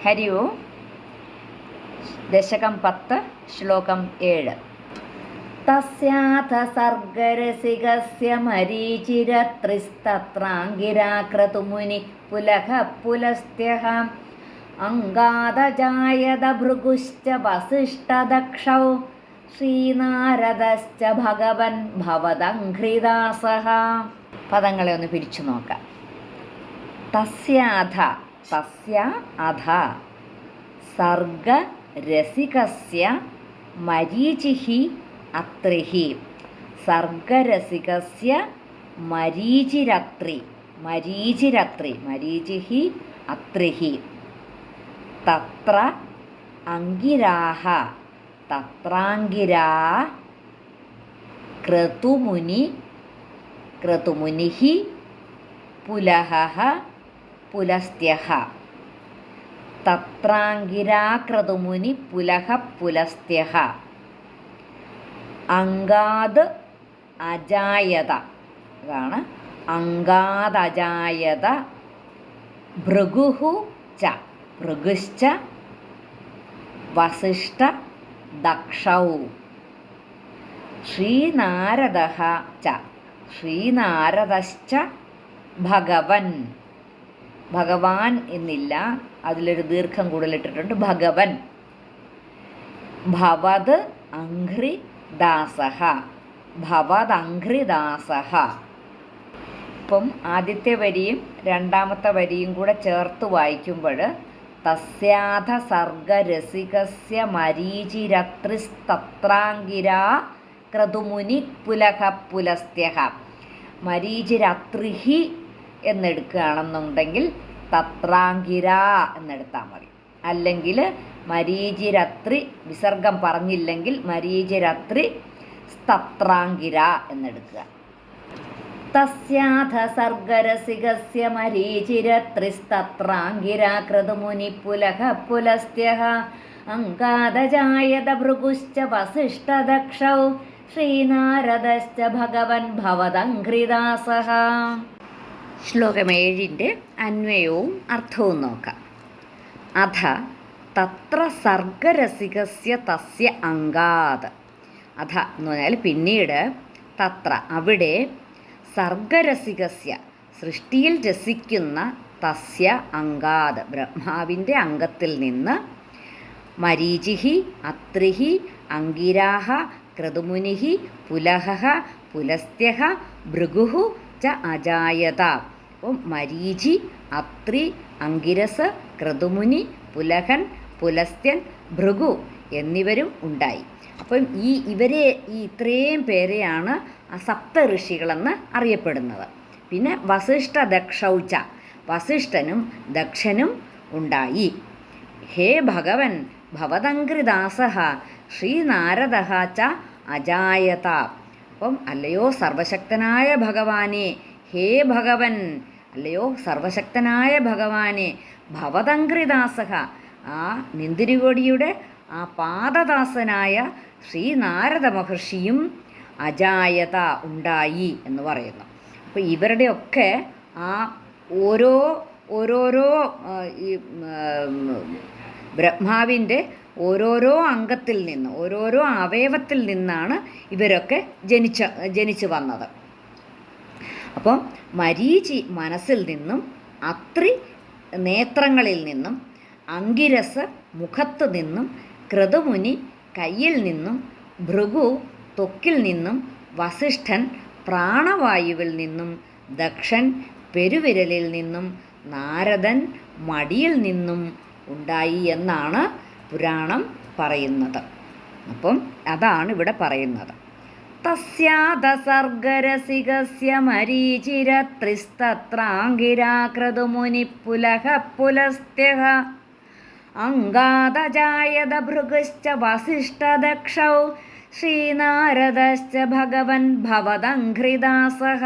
ഹരി ഓം. ദശകം 10 ശ്ലോകം 7. തസ്യാഥ സർഗരസികസ്യ മരീചിരത്രിസ്തത്രാംഗിരാക്രതുമുനി പുലഃ പുലസ്ത്യഃ അംഗാദജായത ഭൃഗുശ്ച വസിഷ്ഠദക്ഷൗ ശ്രീനാരദശ്ച ഭഗവൻ ഭവദംഘ്രിദാസഃ. പദങ്ങളെ ഒന്ന് പിടിച്ചു നോക്കാം. തസ്യാഥ, തസ്യ അധ സർഗരസികസ്യ മരീചിഃ അത്രിഃ. സർഗരസികസ്യ മരീചിരത്രി, മരീചിരത്രി, മരീചിഃ അത്രിഃ. തത്ര അംഗിരാഃ, തത്രാംഗിരാ ക്രതുമുനി, ക്രതുമുനിഃ പുലഃ പുലസ്ത്യഃ. തത്രാംഗിരാ ക്രതുമുനി പുലഃ പുലസ്ത്യഃ. അംഗാദ് അജായത, അതാണ് അംഗാദജായത ഭൃഗുഃ ച, ഭൃഗുശ്ച വസിഷ്ഠ ദക്ഷൗ ശ്രീനാരദഃ ച, ശ്രീനാരദശ്ച ഭഗവൻ. ഭഗവാൻ എന്നില്ല, അതിലൊരു ദീർഘം കൂടുതലിട്ടിട്ടുണ്ട്, ഭഗവൻ. ഭവത് അംഘ്രിദാസഃ, ഭവദംഘ്രിദാസഃ. ഇപ്പം ആദ്യത്തെ വരിയും രണ്ടാമത്തെ വരിയും കൂടെ ചേർത്ത് വായിക്കുമ്പോൾ തസ്യാഥ സർഗരസികസ്യ മരീചിരത്രിസ്തത്രാംഗിരാ ക്രതുമുനി പുലഃ പുലസ്ത്യഃ. മരീചിരത്രിഃ എന്നെടുക്കുകയാണെന്നുണ്ടെങ്കിൽ തത്രാംഗിര എന്നെടുത്താൽ മതി. അല്ലെങ്കിൽ മരീചിരത്രി വിസർഗം പറഞ്ഞില്ലെങ്കിൽ മരീചിരത്രി സ്തത്രാംഗിര എന്നെടുക്കുക. തസ്യാഥ സർഗരസികസ്യ മരീചിരത്രിസ്തത്രാംഗിരാ ക്രതുമുനി പുലഃ പുലസ്ത്യഃ അംഗാദജായത ഭൃഗുശ്ച വസിഷ്ഠദക്ഷൗ ശ്രീനാരദശ്ച ഭഗവൻ ഭവദംഘ്രിദാസഃ. ശ്ലോകം 7 അന്വയവും അർത്ഥവും നോക്കാം. അഥ തത്ര സർഗരസികസ്യ തസ്യ അംഗാത്. അഥ എന്ന് പറഞ്ഞാൽ പിന്നീട്, തത്ര അവിടെ, സർഗരസികസ്യ സൃഷ്ടിയിൽ രസിക്കുന്ന, തസ്യ അംഗാത് ബ്രഹ്മാവിൻ്റെ അംഗത്തിൽ നിന്ന്, മരീചിഃ അത്രിഃ അംഗിരാഃ ക്രതുമുനിഃ പുലഃ പുലസ്ത്യഃ ഭൃഗുഃ ച അജായത. അപ്പം മരീചി, അത്രി, അംഗിരസ്, ക്രതുമുനി, പുലഹൻ, പുലസ്ത്യൻ, ഭൃഗു എന്നിവരും ഉണ്ടായി. അപ്പം ഇവരെ ഇത്രയും പേരെയാണ് സപ്ത ഋഷികളെന്ന് അറിയപ്പെടുന്നത്. പിന്നെ വസിഷ്ഠ ദക്ഷൗച, വസിഷ്ഠനും ദക്ഷനും ഉണ്ടായി. ഹേ ഭഗവൻ ഭവദംഘ്രിദാസഃ ശ്രീനാരദഃ ച അജായത. അപ്പം അല്ലയോ സർവശക്തനായ ഭഗവാനെ, ഹേ ഭഗവൻ, അല്ലയോ സർവശക്തനായ ഭഗവാനെ, ഭവദംഘ്രിദാസഃ ആ നിന്തിരികോടിയുടെ ആ പാദദാസനായ ശ്രീനാരദ മഹർഷിയും അജായത ഉണ്ടായി എന്ന് പറയുന്നു. അപ്പോൾ ഇവരുടെയൊക്കെ ആ ഓരോരോ ഈ ബ്രഹ്മാവിൻ്റെ ഓരോരോ അംഗത്തിൽ നിന്ന്, ഓരോരോ അവയവത്തിൽ നിന്നാണ് ഇവരൊക്കെ ജനിച്ചു വന്നത്. അപ്പം മരീചി മനസ്സിൽ നിന്നും, അത്രി നേത്രങ്ങളിൽ നിന്നും, അംഗിരസ് മുഖത്തു നിന്നും, ക്രതുമുനി കയ്യിൽ നിന്നും, ഭൃഗു ത്വക്കിൽ നിന്നും, വസിഷ്ഠൻ പ്രാണവായുവിൽ നിന്നും, ദക്ഷൻ പെരുവിരലിൽ നിന്നും, നാരദൻ മടിയിൽ നിന്നും ഉണ്ടായി എന്നാണ് പുരാണം പറയുന്നത്. അപ്പം അതാണ് ഇവിടെ പറയുന്നത്. തസ്യാഥ സർഗരസികസ്യ മരീചിരത്രിസ്തത്രാംഗിരാ ക്രതുമുനി പുലഃ പുലസ്ത്യഃ അംഗാദജായത ഭൃഗുശ്ച വസിഷ്ഠദക്ഷൗ ശ്രീനാരദശ്ച ഭഗവൻ ഭവദംഘ്രിദാസഃ.